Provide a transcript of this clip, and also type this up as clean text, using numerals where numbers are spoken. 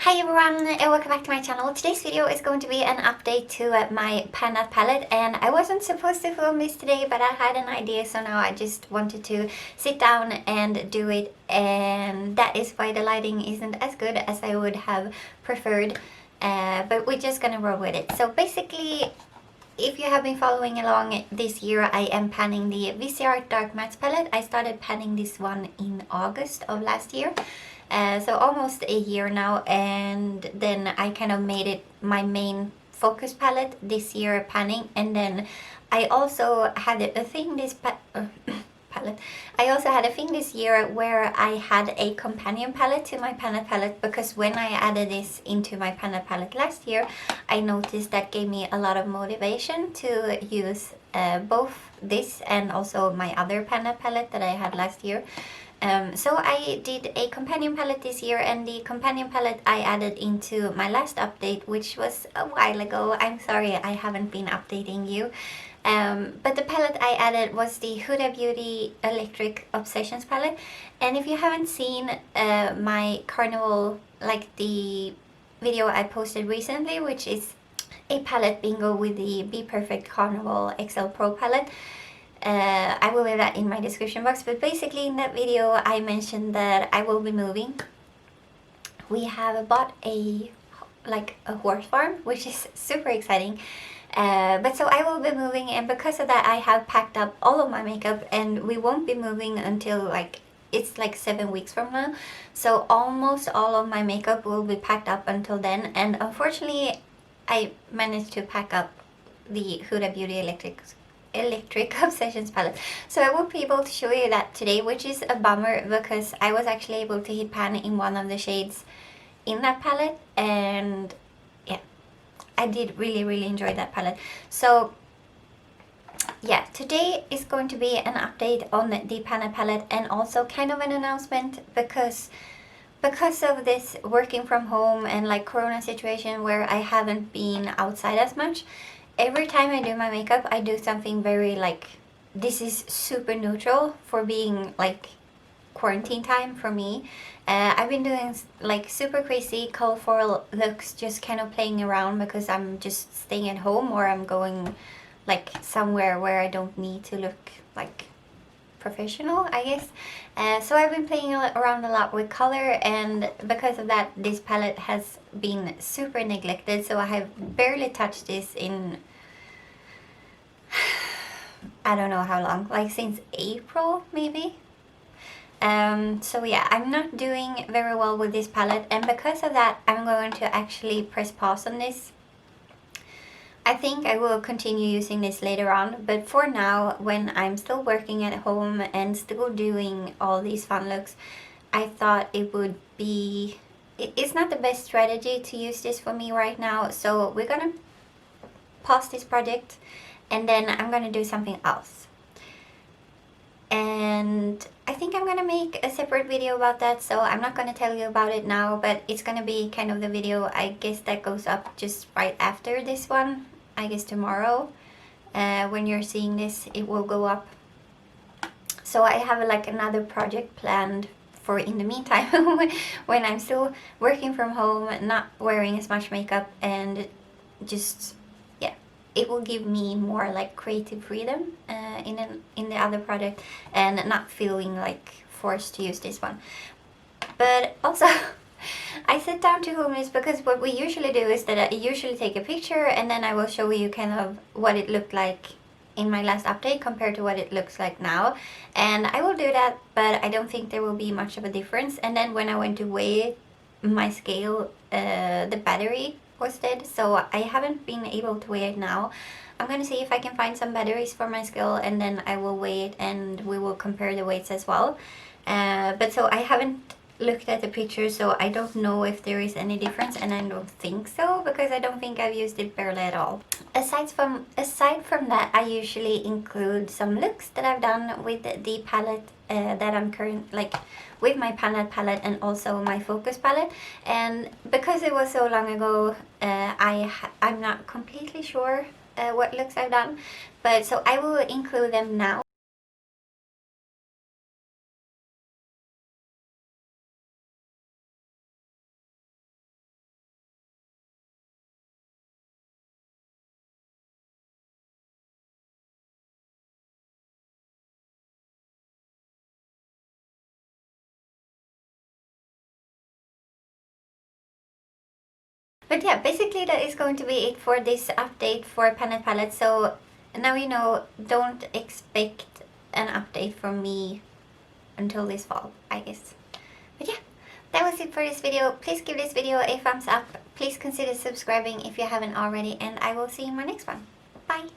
Hi everyone and welcome back to my channel. Today's video is going to be an update to my Panna palette, and I wasn't supposed to film this today, but I had an idea, so now I just wanted to sit down and do it, and that is why the lighting isn't as good as I would have preferred, but we're just gonna roll with it. So basically, if you have been following along this year, I am panning the Viseart Dark Matte palette. I started panning this one in August of last year. So almost a year now, and then I kind of made it my main focus palette this year panning, and then I also had a thing this palette. I also had a thing this year where I had a companion palette to my Panna palette, because when I added this into my Panna palette last year, I noticed that gave me a lot of motivation to use both this and also my other Panna palette that I had last year. So I did a companion palette this year, and the companion palette I added into my last update, which was a while ago. I'm sorry I haven't been updating you. But the palette I added was the Huda Beauty Electric Obsessions palette. And if you haven't seen my Carnival, like the video I posted recently, which is a palette bingo with the Be Perfect Carnival XL Pro palette, I will leave that in my description box. But basically in that video I mentioned that I will be moving. We have bought a horse farm, which is super exciting. But so I will be moving, and because of that I have packed up all of my makeup, and we won't be moving until it's 7 weeks from now. So almost all of my makeup will be packed up until then, and unfortunately I managed to pack up the Huda Beauty Electric Obsessions palette, so I won't be able to show you that today, which is a bummer, because I was actually able to hit pan in one of the shades in that palette, and yeah, I did really enjoy that palette. So yeah, today is going to be an update on the Panna palette, and also kind of an announcement, because of this working from home and corona situation where I haven't been outside as much. Every time I do my makeup, I do something very this is super neutral for being quarantine time for me. I've been doing super crazy colorful looks, just kind of playing around because I'm just staying at home, or I'm going somewhere where I don't need to look professional, I guess. So I've been playing around a lot with color, and because of that this palette has been super neglected. So I have barely touched this in I don't know how long, since April maybe. So yeah, I'm not doing very well with this palette, and because of that I'm going to actually press pause on this. I think I will continue using this later on, but for now, when I'm still working at home and still doing all these fun looks, I thought it would be... It's not the best strategy to use this for me right now, so we're gonna pause this project, and then I'm gonna do something else. And I think I'm gonna make a separate video about that, so I'm not gonna tell you about it now, but it's gonna be kind of the video, I guess, that goes up just right after this one. I guess tomorrow, when you're seeing this, it will go up. So I have another project planned for in the meantime when I'm still working from home, not wearing as much makeup, and just, yeah, it will give me more creative freedom in the other project, and not feeling forced to use this one. But also I sit down to film this because what we usually do is that I usually take a picture, and then I will show you kind of what it looked like in my last update compared to what it looks like now. And I will do that, but I don't think there will be much of a difference. And then when I went to weigh my scale, the battery was dead, so I haven't been able to weigh it now. I'm gonna see if I can find some batteries for my scale, and then I will weigh it and we will compare the weights as well. But so I haven't looked at the picture, so I don't know if there is any difference, and I don't think so, because I don't think I've used it barely at all. Aside from that, I usually include some looks that I've done with the palette that I'm with my Panna palette, and also my focus palette. And because it was so long ago, I'm not completely sure what looks I've done, but so I will include them now. But yeah, basically that is going to be it for this update for pen and palette. So now you know, don't expect an update from me until this fall, I guess. But yeah, that was it for this video. Please give this video a thumbs up. Please consider subscribing if you haven't already, and I will see you in my next one. Bye!